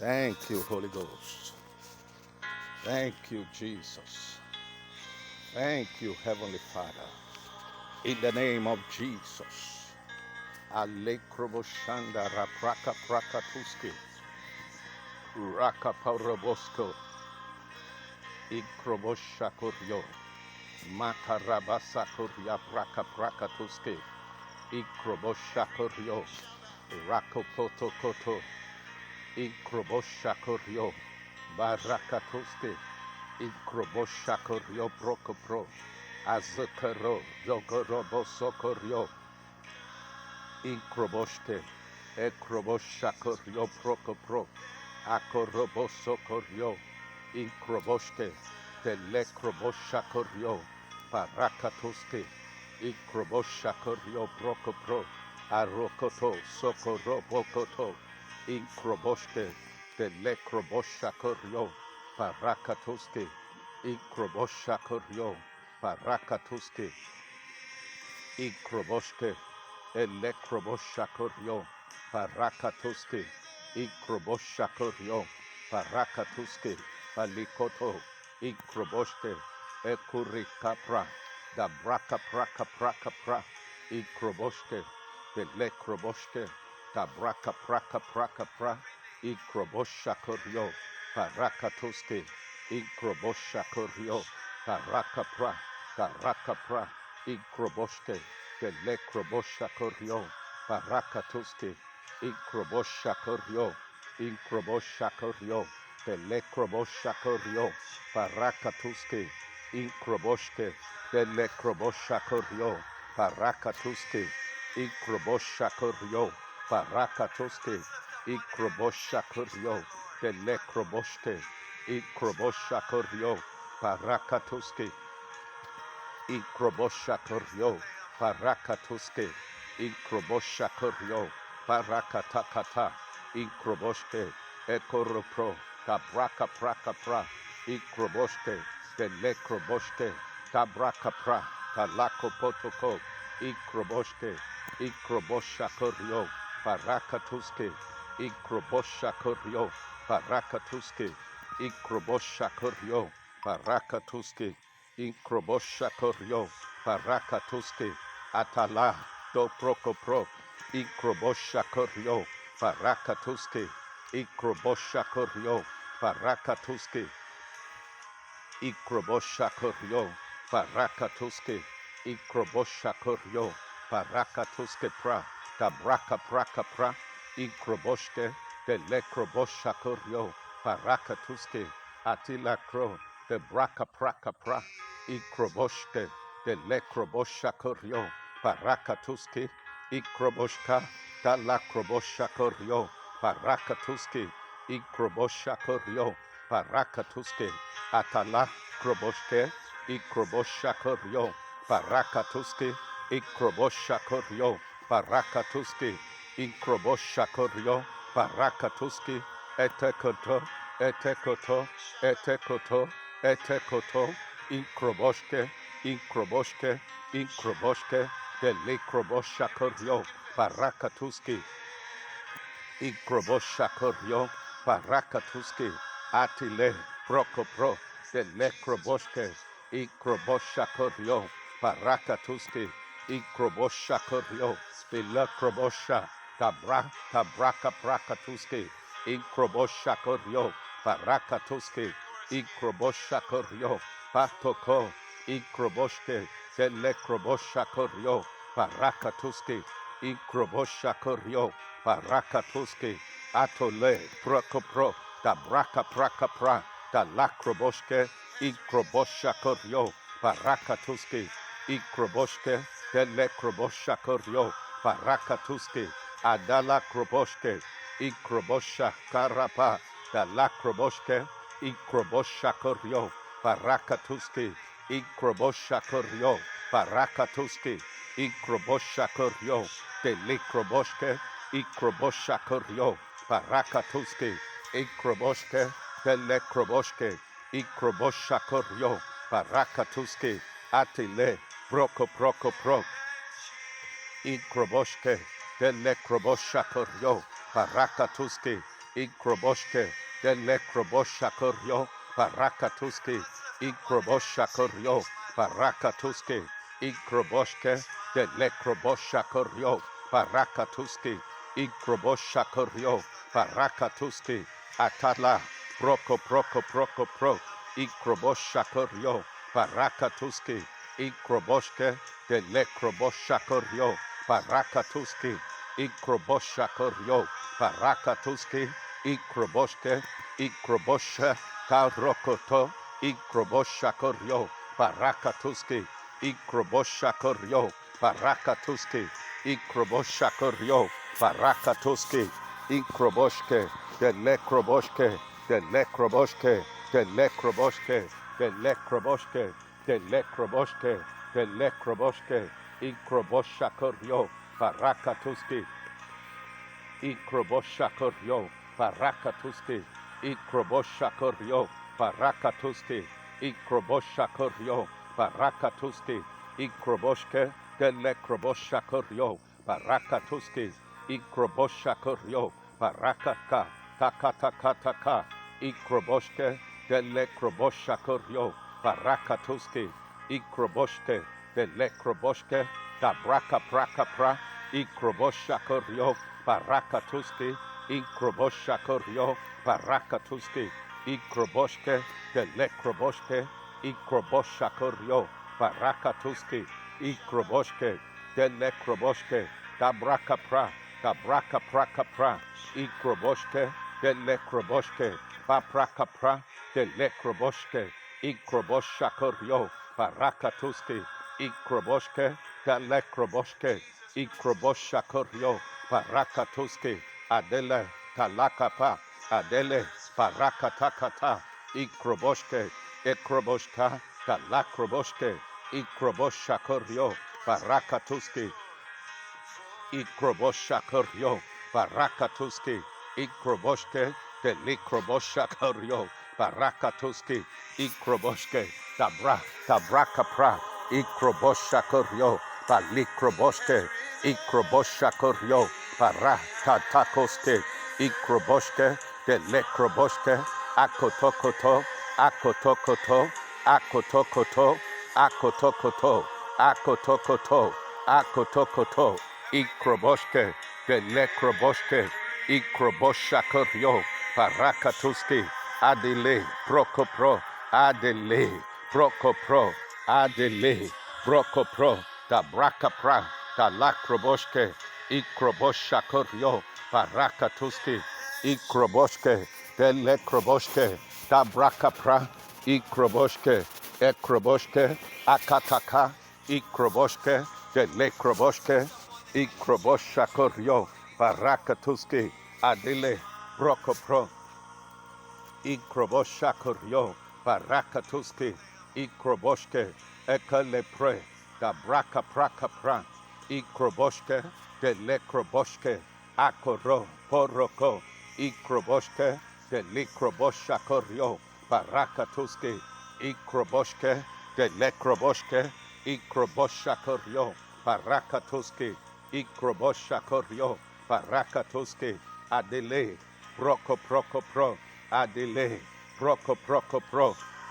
Thank you, Holy Ghost. Thank you, Jesus. Thank you, Heavenly Father. In the name of Jesus. Alekroboshanda rapraka prakatuski. Raka parobosko. Ikroboshakuryo. Makarabasakurya praka prakatuski. Ikroboshakuryo. Rakopoto koto. Ikroboshakuryo. Barakatuski. Ikroboshakuryo prokopro. Azukaro. Yogorobosokuryo. Inkroboshke, Ekroboshakoryo Prokopro, Akorobosokoryo, Inkroboshke, Telekroboshakoryo, Parakatuske, Ikroboshakoryo Prokopro, Arokoto, Sokorobokoto, Inkroboshke, Telekroboshakoryo, Parakatuske, Ikroboshakoryo, Parakatuske, Ikroboshke, Elektroboshakoryo, Parakatuske, Ikroboshakoryo, Parakatuske, Palikoto, Ikroboshke, Ekurikapra, da Braka Praka Praka Pra, Ikroboshke, Elektroboshke, da Braka Praka Praka Pra, Ikroboshakoryo, Parakatuske, Ikroboshakoryo, Paraka Pra, Paraka Pra, Ikroboshke, Telekrobosha Koryo, Parakatuski, Ikrobosha Koryo, Ikrobosha Koryo, Telekrobosha Koryo, Parakatuski, Ikroboshke, Telekrobosha Koryo, Parakatuski, Ikrobosha Koryo, Parakatuski, Ikrobosha Koryo, Telekroboshke, Ikrobosha Koryo, Parakatuski, Ikroboshakoryo, Parakatuske, Ikroboshakoryo, Parakatakata, Ikroboshke, Ekoropro, Kabraka Praka Pra, Ikroboshke, Telekroboshke, Kabraka Pra, Kalako Potoko, Ikroboshke, Ikroboshakoryo, Parakatuske, Ikroboshakoryo, Parakatuske, Ikroboshakoryo, Parakatuske, Ikroboshakoryo, Parakatuske, Atala, Do Prokopro, Ikroboshakoryo, Parakatuske, Ikroboshakoryo, Parakatuske, Ikroboshakoryo, Parakatuske, Ikroboshakoryo, Parakatuske Pra, Tabraka Praka Pra, Ikroboshke, Telekroboshakoryo, Parakatuske, Atila Kro, the Braka Praka Pra, Ikroboshke, Telekroboshakoryo, Parakatuske, Ikroboshka, Talakroboshakoryo, Parakatuske, Ikroboshakoryo, Parakatuske, Atala Kroboshke, Ikroboshakoryo, Parakatuske, Ikroboshakoryo, Parakatuske, Ikroboshakoryo, Parakatuske, Etekoto, Etekoto, Etekoto, Etekoto, Ikroboshke, Ikroboshke, Ikroboshke, Delikroboshakoryo, Parakatuske, Ikroboshakoryo, Parakatuske, Atile, Prokopro, Delekroboshke, Ikroboshakoryo, Parakatuske, Ikroboshakoryo, Spilakrobosha, Tabraka Prakatuske, Ikroboshakoryo, Parakatuske, Ikroboshakoryo, Patoko, Ikroboshke, Delekroboshhakoryo, Parakatuske, Ikroboshakoryo, Parakatuske, Atole, Prokopro, da Braka Praka Pra, da Lakroboshke, Ikroboshakoryo, Parakatuske, Ikroboshke, Delekroboshhakoryo, Parakatuske, Adala Kroboshke, Ikrobosha Karapa, da Lakroboshke, Ikroboshakoryo, Parakatuske, Ikroboshakoryo, Parakatuske, Ikroboshakoryo, Delikroboshke, Ikroboshakoryo, Parakatuske, Ikroboshke, Delekroboshke, Ikroboshakoryo, Parakatuske, Atile, Proko Proko Pro, Ikroboshke, Delekroboshhakoryo, Parakatuske, Ikroboshke, Delekroboshakario, Parakatuski, Ikroboshakario, Parakatuski, Ikroboshke, Delekroboshakario, Parakatuski, Ikroboshakario, Parakatuski, Atala, Proko, Ikroboshakario, Parakatuski, Ikroboshke, Delekroboshakario, Parakatuski, Ikroboshakario, Parakatuski, Ikroboshke, Ikrobosha, Karokoto, Ikroboshakorio, Parakatuski, Ikroboshakorio, Parakatuski, Ikroboshakorio, Parakatuski, Ikroboshke, Delekroboshke, Delekroboshke, Delekroboshke, Delekroboshke, Delekroboshke, Delekroboshke, Ikroboshakorio, Parakatuski, Ikroboshakorio, Parakatuski, Ikroboshakorio, Parakatuski, Ikroboshakorio, Parakatuski, Ikroboshke, Delekroboshakario, Parakatuski, Ikroboshakorio, Parakaka, Taka, Ikroboshke, Delekroboshakario, Parakatuski, Ikroboshke, Delekroboshke, Tabraka Prakapra, Ikroboshakorio, Parakatuski, Ikroboshakorio, Parakatuski, Ikroboshke, Delekroboshke, Ikroboshakorio, Parakatuski, Ikroboshke, Delekroboshke, Tabraka Prakapra, Ikroboshke, Delekroboshke, Paprakapra, Delekroboshke, Ikroboshakorio, Parakatuski, Ikroboshke, Delekroboshke, Ikroboshakorio, Parakatuski, Adele, Talakapa, Adele, Parakatakata, Ikroboshke, Ekroboshka, Talakroboshke, Ikroboshakorio, Parakatuski, Ikroboshakorio, Parakatuski, Ikroboshke, Delikroboshakario, Parakatuski, Ikroboshke, Tabrakapra, Ikroboshakorio, Palikroboshke, Ikroboshakorio, Parakatakoske, Ikroboshke, Delekroboshke, Akotokoto, Akotokoto, Akotokoto, Akotokoto, Akotokoto, Akotokoto, Ikroboshke, Delekroboshke, Ikroboshakorio, Parakatuski, Adele, Prokopro, Adele, Prokopro, Adele, Prokopro, Tabrakapra, Talakroboshke, Ikroboshakorio, Parakatuski, Ikroboshke, Delekroboshke, Tabrakapra, Ikroboshke, Ekroboshke, Akataka, Ikroboshke, Delekroboshke, Ikroboshakorio, Parakatuski, Adile, Brokopro, Ikroboshakorio, Parakatuski, Ikroboshke, Ekelepre, Tabraka Prakapra, Ikroboshke, Delekroboshke, Akoro, Poroko, Ikroboshke, Delikroboshakorio, Parakatuski, Ikroboshke, Delekroboshke, Ikroboshakorio, Parakatuski, Ikroboshakorio, Parakatuski, Adele, Pro, Adele, Pro,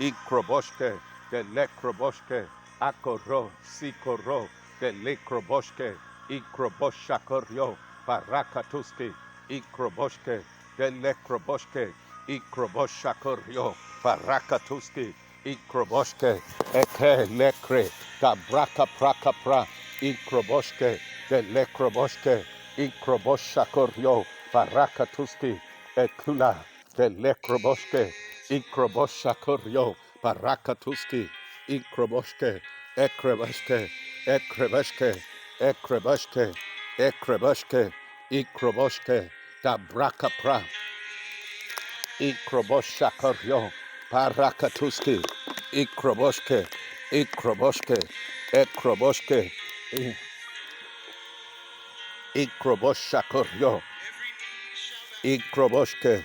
Ikroboshke, Delekroboshke, Akoro, Sikoro, Delekroboshke, Ikroboshakorio, Parakatuski, Ikroboshke, Delekroboshke, Ikroboshakorio, Parakatuski, Ikroboshke, Eke Lekre, Tabraka Prakapra, Ikroboshke, Delekroboshke, Ikroboshakorio, Parakatuski, Ekula, Delekroboshke, Ikroboshakorio, Parakatuski, Ikroboshke, Ekrebashke, Ekrebashke, Ekrebashke, Ekrebashke, Ikroboshke, Tabrakapra, Ikroboshakorio, Parakatuski, Ikroboshke, Ikroboshke, Ekroboshke, Ikroboshakorio, Ikroboshke,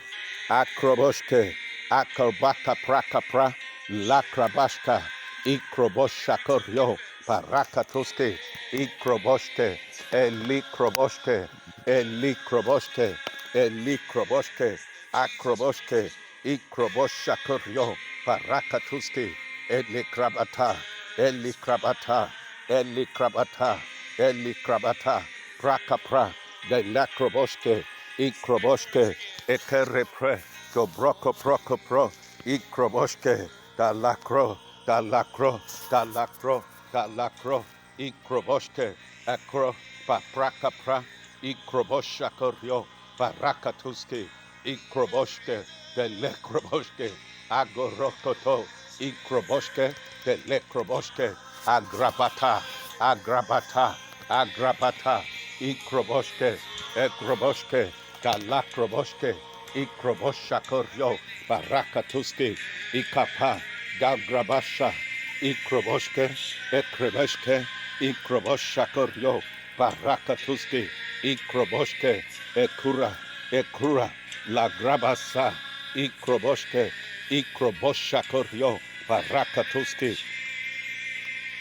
Akroboshke, Akobaka Prakapra, Lakrabashka, Ikroboshakorio, Parakatuski, Ikroboshke, Elikroboshke, Elikroboshke, Elikroboshke, Akroboshke, Ikroboshakoryo, Parakatuski, Elikrabata, Elikrabata, Elikrabata, Elikrabata, Prakapra, de Lakroboshke, Ikroboshke, Ekerepre, Dobroko Proko Pro, Ikroboshke, Dalakro, Dalakro, Dalakro, Dalakro, Ikroboshke, Akro, Paprakapra, Ikroboshakoryo, Barakatuski, Ikroboshke, de Lekroboshke, Agorokoto, Ikroboshke, de Lekroboshke, Agrabata, Agrabata, Agrabata, Ikroboshke, Ekroboshke, Galakroboshke, Ikroboshakoryo, Barakatuski, Ikapa, Dagrabasha, Ikroboshke, Ekreboshke, Ikroboshakoryo, Barakatuski, Ikroboshke, Ekura, Ekura, La Grabasa, Ikroboshke, Ikroboshakoryo, Barakatuski,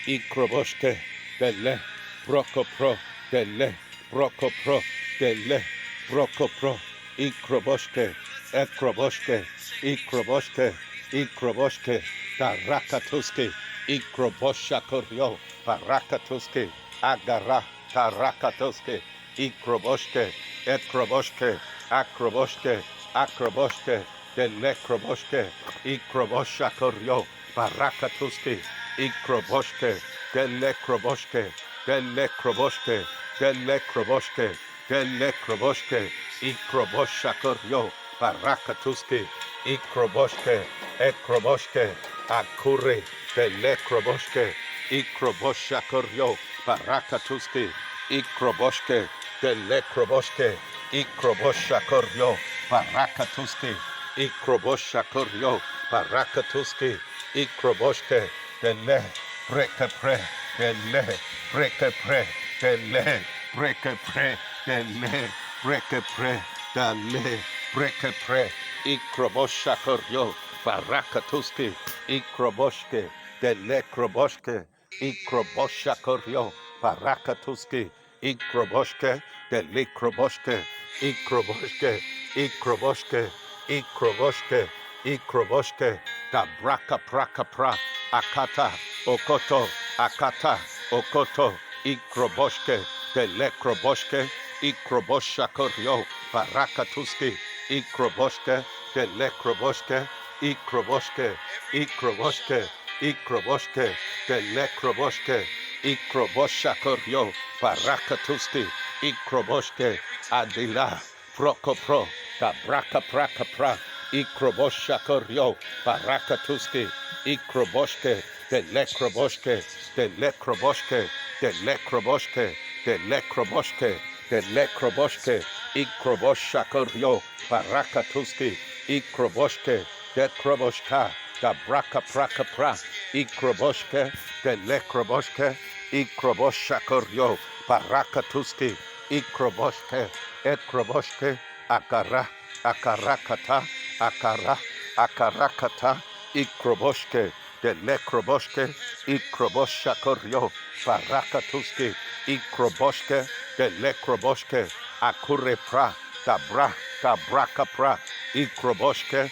Ikroboshke, Dele, Brokopro, Dele, Brokopro, Dele, Brokopro, Ikroboshke, Ekroboshke, Ikroboshke, Ikroboshke, Tarakatuski, Ikroboshakoryo, Barakatuski, Agara, Tarakatuski, Ikroboshke, Ekroboshke, Akroboshke, Akroboshke, Delekroboshke, Ikroboshakoryo, Barakatuski, Ikroboshke, Delekroboshke, Delekroboshke, Delekroboshke, Delekroboshke, Ikroboshakoryo, Barakatuski, Ikroboshke, Ekroboshke, Akure, Delekroboshke, Ikroboshakoryo, Barakatuski, Ikroboshke, Delekroboshke, Ikroboshakoryo, Barakatuski, Ikroboshakoryo, Barakatuski, Ikroboshke, Dele, Brekapre, Dele, Brekapre, Dele, Brekapre, Dele, Brekapre, Dele, Brekapre, Ikroboshakoryo, Barakatuski, Ikroboshke, Dele Kroboshke, Ikroboshakoryo, Barakatuski, Ikroboshke, Dele Kroboshke, Ikroboshke, Ikroboshke, Ikroboshke, Ikroboshke, da braka praka pra, akata, okoto, akata, okoto, Ikroboshke, Dele Kroboshke, Ikroboshakoryo, Barakatuski, Ikroboshke, Dele Kroboshke, Ikroboshke, Ikroboshke, Ikroboshke, Dele Kroboshke, Ikroboshakoryo, Barakatuski, Ikroboshke, Adila, Prokopro, da braka praka pra, Ikroboshakoryo, Barakatuski, Ikroboshke, Dele Kroboshke, Dele Kroboshke, Dele Kroboshke, Dele Kroboshke, Dele Kroboshke, Ikroboshakoryo, Barakatuski, Ikroboshke, De Kroboshka, da braka praka pra, Ikroboshke, Dele Kroboshke, Ikroboshakoryo, Barakatuski, Ikroboshke, Ekroboshke, Akara, Akarakata, Akara, Akarakata, Ikroboshke, Dele Kroboshke, Ikroboshakoryo, Barakatuski, Ikroboshke, Dele Kroboshke, Akure pra, Tabra, Tabraka pra, Ikroboshke,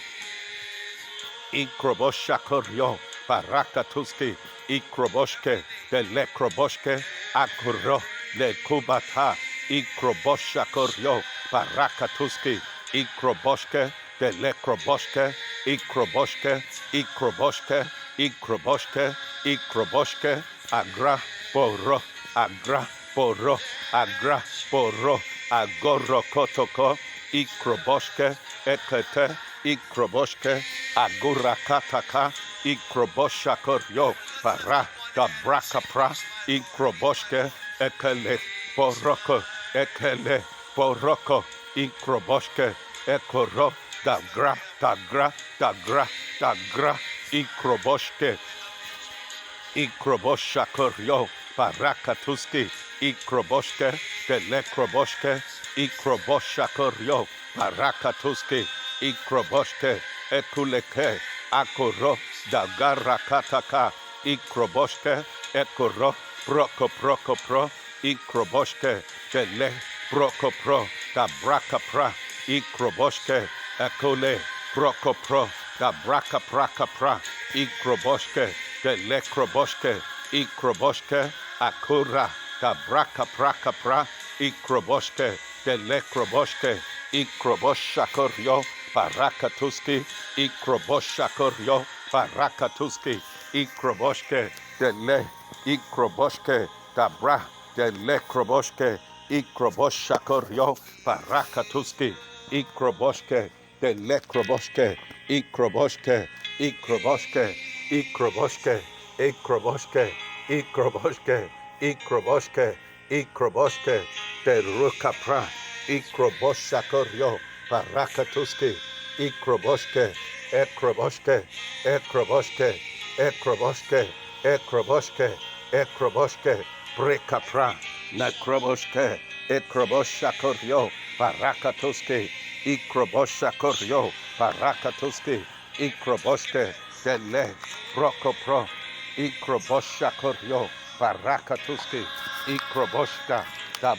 Ikroboshakoryo, Barakatuski, Ikroboshke, Dele Kroboshke, Akuro, Le Kubata, Ikroboshakoryo, Barakatuski, Ikroboshke, Dele Kroboshke, Ikroboshke, Ikroboshke, Ikroboshke, Ikroboshke, Agra, Boro, Agra, Boro, Agra, Boro, Agoro Kotoko, Ikroboshke, Ekete, Ikroboshke, Agura Kataka, Ikroboshakoryo, Bara, da Brakapra, Ikroboshke, Ekele, Boroko, Ekele, Boroko, Ikroboshke, Ekoro, da Gra, da Gra, da Gra, da Gra, Ikroboshke, Ikroboshakoryo, Barakatuski, Ikroboshke, Dele Kroboshke, Ikroboshakoryo, Barakatuski, Ikroboshke, Ekuleke, Akoro, Dagarakataka, Ikroboshke, Ekoro, Broko Proko Pro, Ikroboshke, Dele, Broko Pro, da Braka Pra, ikroboshke, ekole, prokopro, da braka praka pra, ikroboshke, de lekroboshke, ikroboshke, akura, da braka praka pra, ikroboshke, de lekroboshke, ikroboshakoryo, barakatuski, ikroboshakoryo, barakatuski, ikroboshke, de le, ikroboshke, da bra, de lekroboshke, ikroboshakoryo, barakatuski, ikroboshke, de lekroboshke, ikroboshke, ikroboshke, ikroboshke, ikroboshke, ikroboshke, ikroboshke, ikroboshke, de rukapra, ikroboshakoryo, barakatuski, ikroboshke, ekroboshke, ekroboshke, ekroboshke, ekroboshke, ekroboshke, brekapra, nekroboshke, ekroboshakoryo, barakatuski, ikroboshakoryo, barakatuski, ikroboshke, dele, brokopro, ikroboshakoryo, barakatuski, ikroboshka, da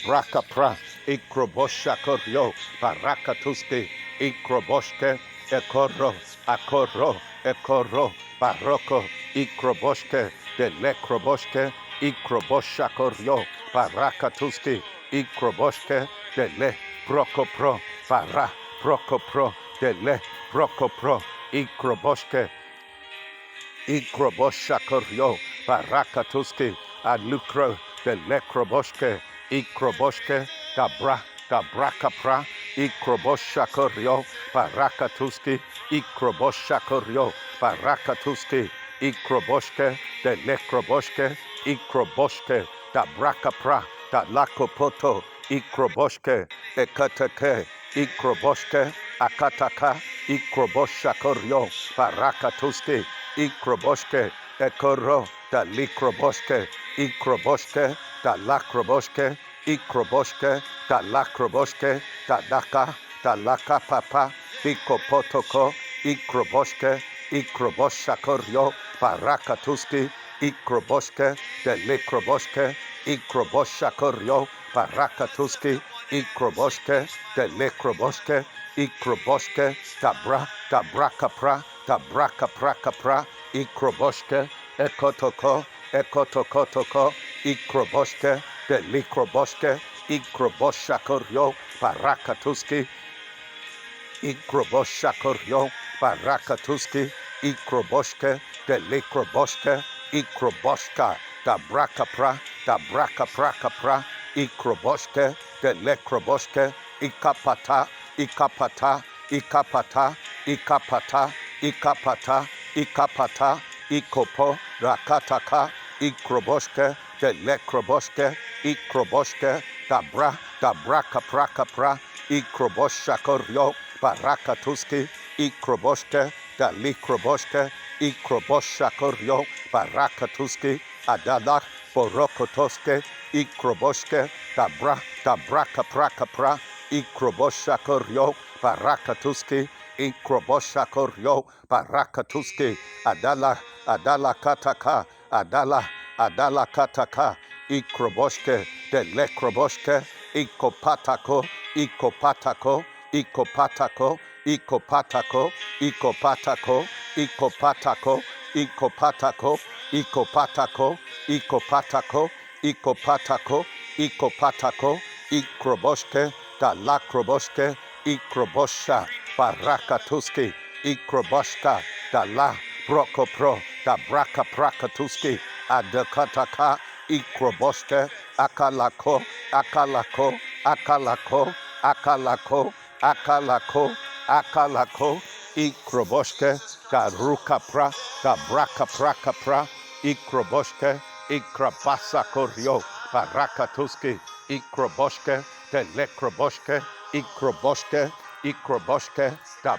brakapra, ikroboshakoryo, barakatuski, ikroboshke, ekoro, akoro, ekoro, baroko, ikroboshke, delekroboshke, ikroboshakoryo, barakatuski, ikroboshke, dele, brokopro, bara, brokopro, dele, brokopro, ikroboshke, ikroboshakoryo, barakatuski, alukro, delekroboshke, ikroboshke, da brakapra, ikroboshakoryo, barakatuski, ikroboshakoryo, barakatuski, ikroboshke, delekroboshke, ikroboshke, da brakapra, da lakopoto, ikroboshke, ekateke, ikroboshke, akataka, ikroboshakoryo, barakatuski, ikroboshke, ekoro, da likroboshke, ikroboshke, da lakroboshke, ikroboshke, da lakroboshke, da laka papa, ikopotoko, ikroboshke, ikroboshakoryo, barakatuski, ikroboshke, de lekroboshke, ikroboshakoryo, barakatuski, ikroboshke, de lekroboshke, ikroboshke, da brakapra, da brakaprakapra, ikroboshke, ekotoko, ekotokotoko, ikroboshke, de likroboshke, ikroboshakoryo, barakatuski, ikroboshakoryo, barakatuski, ikroboshke, de likroboshke, ikroboshka, da brakapra, da brakaprakapra, ikroboshke, de lekroboshke, ikapata, ikapata, ikapata, ikapata, ikapata, ikapata, ikopo, rakataka, ikroboshke, de lekroboshke, ikroboshke, da brakaprakapra, ikroboshakoryo, barakatuski, ikroboshke, da likroboshke, ikroboshakoryo, barakatuski, adala, borokotoske, ikroboshke, da brakaprakapra, ikroboshakoryo, barakatuski, ikroboshakoryo, barakatuski, adala kataka, adala kataka, ikroboshke, de lekroboshke, ikopatako, ikopatako, ikopatako, ikopatako, ikopatako, ikopatako, ikopatako, ikopatako, ikopatako, ikopatako, ikopatako, ikroboshke, da lakroboshke, ikrobosha, barakatuski, ikroboshka, da la, brokopro, da brakaprakatuski, adakataka, ikroboshke, akalako, akalako, akalako, akalako, akalako, akalako, ikroboshke, da rukapra, da brakaprakapra, ikroboshke, ikrabasakoryo, barakatuski, ikroboshke, de lekroboshke, ikroboshke, ikroboshke, da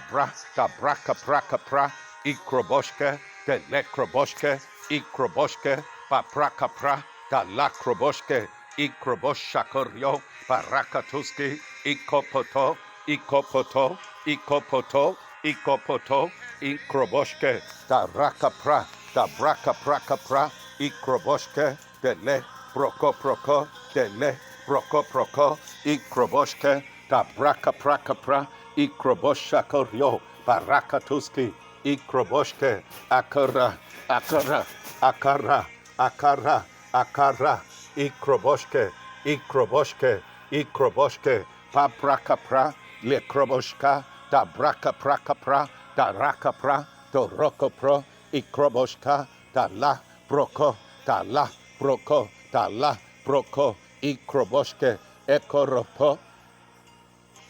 brakaprakapra, ikroboshke, de lekroboshke, ikroboshke, babrakapra, da lakroboshke, ikroboshakoryo, barakatuski, ikopoto, ikopoto, ikopoto, ikopoto, ikroboshke, da rakapra, da brakaprakapra, ikroboshke, de le, brokoproko, de le, brokoproko, ikroboshke, da braka praka pra, ikrobosha koryo, barakatuski, ikroboshke, akara, akara, akara, akara, akara, ikroboshke, ikroboshke, ikroboshke, papraka pra, lekroboshka, da braka praka pra, da raka pra, do roko pro, ikroboshka, da la broko, da la broko, da la broko, ikroboshke, ekoropo,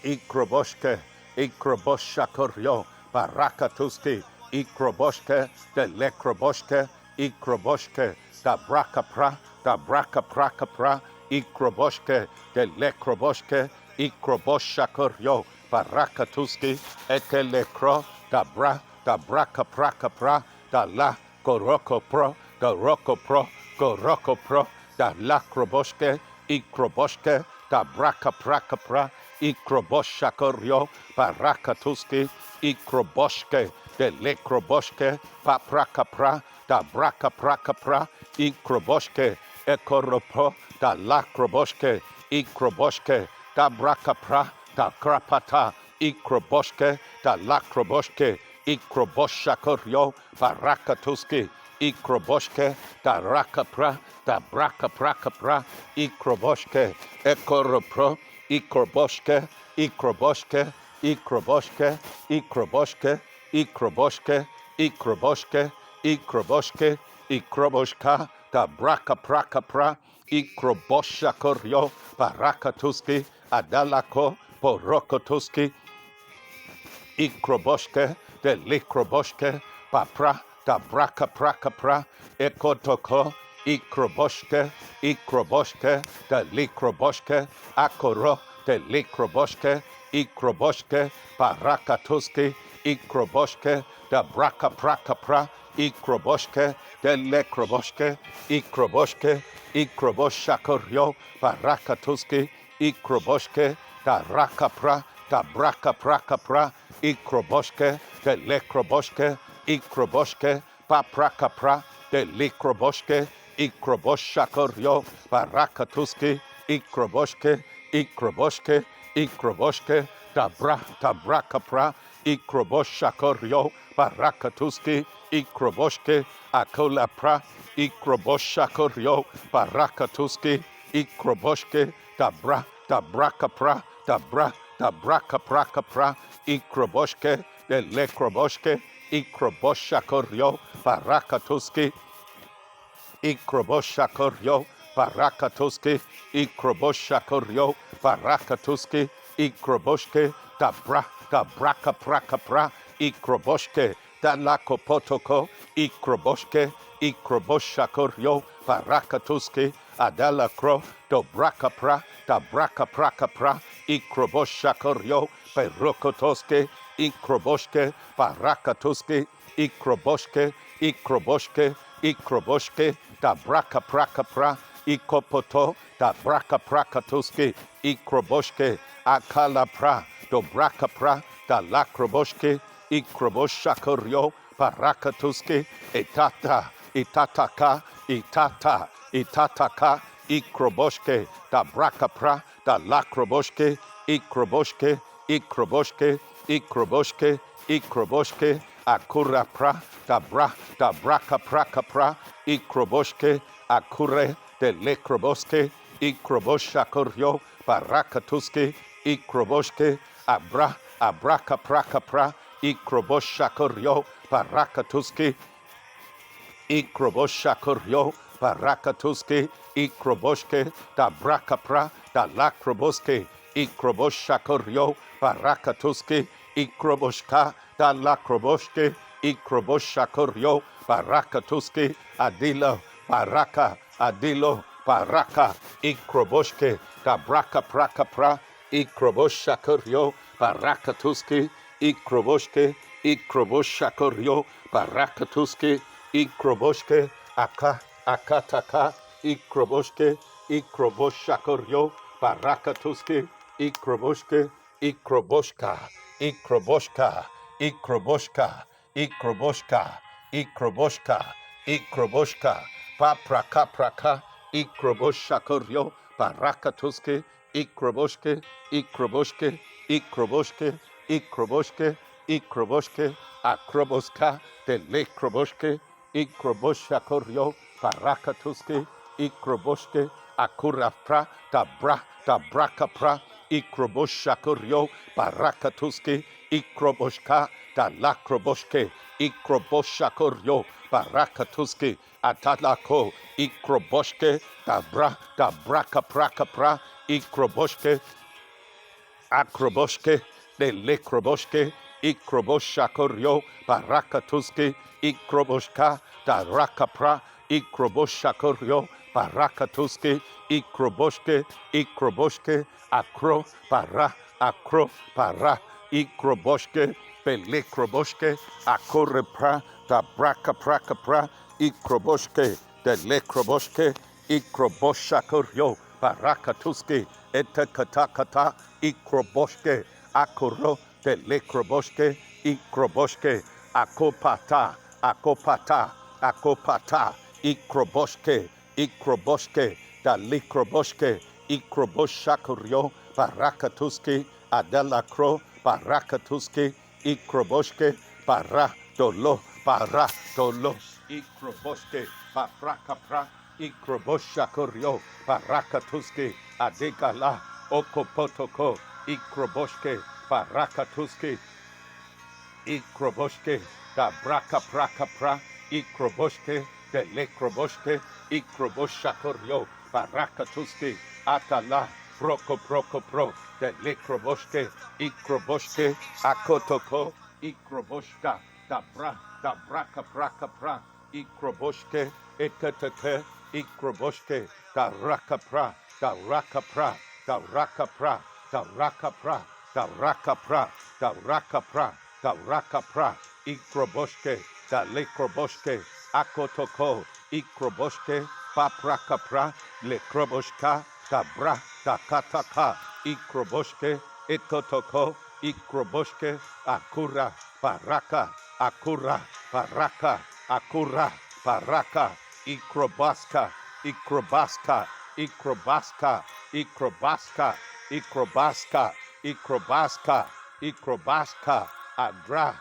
ikroboshke, ikroboshakoryo, barakatuski, ikroboshke, de lekroboshke, ikroboshke, da braka pra, da braka praka pra, ikroboshke, de lekroboshke, ikroboshakoryo, barakatuski, etelekro, da braka praka pra, da la goroko pro, goroko pro, goroko pro, da la kroboshke, ikroboshke, da braka praka pra, ikroboshakoryo, barakatuski, ikroboshke, de lekroboshke, papraka pra, da braka praka pra, ikroboshke, ekoropo, da lakroboshke, ikroboshke, da braka pra, da krapata, ikroboshke, da lakroboshke, ikroboshakoryo, barakatuski, ikroboshke, da rakapra, da braka praka pra, ikroboshke, ekoropro, ikroboshke, ikroboshke, ikroboshke, ikroboshke, ikroboshke, ikroboshke, ikroboshke, ikroboshka, da braka praka pra, ikroboshakoryo, barakatuski, adalako, porokotuski, ikroboshke, de likroboshke, papra, da braka praka pra, ekotoko, ikroboshke, ikroboshke, de likroboshke, akoro, de likroboshke, ikroboshke, barakatuski, ikroboshke, da braka praka pra, ikroboshke, de lekroboshke, ikroboshke, ikroboshakoryo, barakatuski, ikroboshke, da rakapra, da braka praka pra, ikroboshke, de lekroboshke, ikroboshke, papraka pra, de likroboshke, ikroboshakoryo, barakatuski, ikroboshke, ikroboshke, ikroboshke, da braka pra, ikroboshakoryo, barakatuski, ikroboshke, akola pra, ikroboshakoryo, barakatuski, ikroboshke, da braka pra, da braka praka pra, ikroboshke, de lekroboshke, ikroboshakoryo, barakatuski, ikroboshakoryo, barakatuski, ikroboshakoryo, barakatuski, ikroboshke, da braka praka pra, ikroboshke, da lakopotoko, ikroboshke, ikroboshakoryo, barakatuski, adalakro, do braka pra, da braka praka pra, ikroboshakoryo, perokotoske, ikroboshke, barakatuski, ikroboshke, ikroboshke, ikroboshke, da braka praka pra, ikopoto, da braka prakatuski, ikroboshke, akala pra, do braka pra, da lakroboshke, ikroboshakoryo, barakatuski, itataka, itataka, ikroboshke, da braka pra, da lakroboshke, ikroboshke, ikroboshke, ikroboshke, ikroboshke, akura pra, da braka praka pra, ikroboshke, akure, de lekroboske, ikroboshakoryo, barakatuske, ikroboshke, abraka praka pra, ikroboshakoryo, barakatuske, ikroboshakoryo, barakatuske, ikroboshke, da braka pra, da lakroboske, ikroboshakoryo, barakatuske, ikroboshka, da lakroboshke, ikroboshakoryo, barakatuske, adilo, baraka, adilo, baraka, ikroboshke, da braka praka pra, ikroboshakoryo, barakatuske, ikroboshke, ikroboshakoryo, barakatuske, ikroboshke, akataka, ikroboshke, ikroboshakoryo, barakatuske, ikroboshke, ikroboshka, ikroboshka, ikroboshka, ikroboshka, ikroboshka, ikroboshka, papraka praka, ikroboshakoryo, barakatuske, Ikroboshke, Ikroboshke, Ikroboshke, Ikroboshke, Ikroboshke, Akroboska, Delekroboshke, Ikrobosha Koryo, Parakatuske, Ikroboshke, Akurapra, Tabrakapra, Ikrobosha Koryo, Parakatuske, Ikroboshka, Dalakroboshke, Ikrobosha Koryo, Parakatuske, Atalako, Ikroboshke, Dabrakapra, Ikroboshke, Akroboshke, Delekroboshke, Ikrobosha Koryo, Barakatuske, Ikroboshka, Darakapra, Ikrobosha Koryo, Barakatuske, Ikroboshke, Akro, Para, Ikroboshke, Belekroboshke, Akorepra, Dabrakapra, Ikroboshke, Delekroboshke, Ikrobosha Koryo, Barakatuske, Etekatakata, Ikroboshke, Akoro, Delekroboshke, Ikroboshke, Akopata, Ikroboshke, Dalikroboshke, Ikroboshakuryo, Barakatuske, Adelakro, Barakatuske, Ikroboshke, Paradolo, Ikroboshke, Paprakapra, Ikroboshakuryo, Barakatuske, Adegala, Okopotoko, Ikroboshke, Barakatuske, Ikroboshke, da braka pra, Ikroboshke, de lekroboshke, Ikroboshakoryo, Barakatuske, Atala, Pro, de lekroboshke, Ikroboshke, Akotoko, Ikroboshka, da braka pra, Ikroboshke, Etetete, Ikroboshke, da rakapra, Ikroboshke, da lekroboshke, Akotoko, Ikroboshke, Paprakapra, lekroboshka, da kataka, Ikroboshke, Etotoko, Ikroboshke, Akura, Baraka, Ikrobaska, Agra,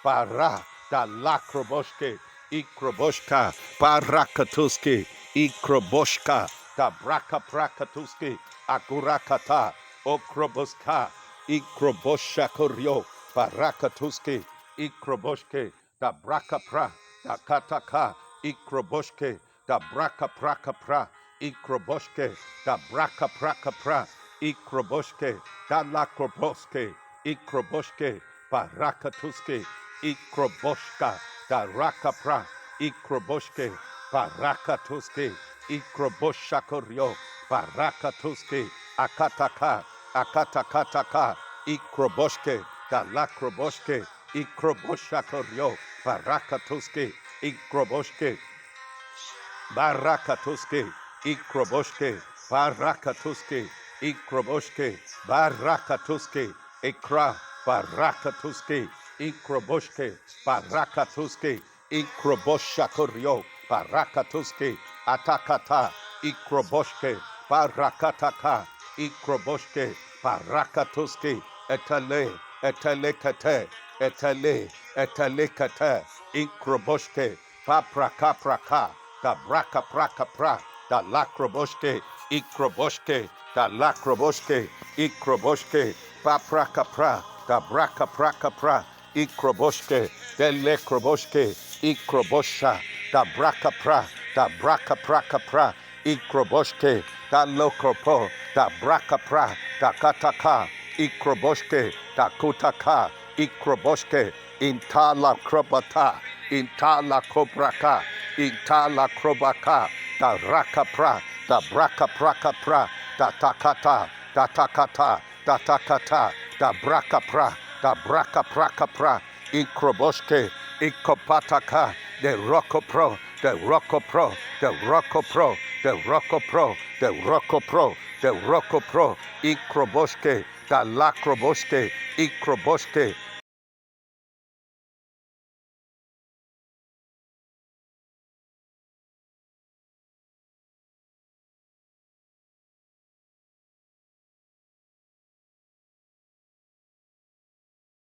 Bara, Dalakroboshke, Ikroboshka, Barakatuski, Ikroboshka, Dabraka Prakatuski, Agurakata, Okroboska, Ikrobosha Koryo, Barakatuski, Ikroboshke, Dabraka Pra, Dakataka, Ikroboshke, Dabraka Prakapra, Ikroboshke, Dabraka Prakapra, Ikroboshke, Dalakroboske, Ikroboshke, Barakatuske, Ikroboshka, Darakapra, Ikroboshke, Barakatuske, Ikroboshakoryo, Barakatuske, Akatakataka, Ikroboshke, Dalakroboshke, Ikroboshakoryo, Barakatuske, Ikroboshke, Barakatuske, Ikroboshke, Barakatuske, Ikroboshke, Barakatuske, Ikra, Barakatuske, Ikroboshke, Barakatuske, Ikroboshakoryo, Barakatuske, Atakata, Ikroboshke, Barakataka, Ikroboshke, Barakatuske, Etelekate, Ikroboshke, Papraka, da braka pra, da lakroboshke, Ikroboshke, da lakroboshke, Ikroboshke, papraka pra, da braka pra, Ikroboshke, de lekroboshke, Ikrobosha, da braka pra, Ikroboshke, da lokropo, da braka pra, da kataka, Ikroboshke, da kutaka, Ikroboshke, intala krobata, intala kobraka, intala krobaka, da rakapra, da braka pra, da takata, da braka pra, Ikroboshke, Ikopataka, the Rokopro, Ikroboshke, da lakroboshke, Ikroboshke,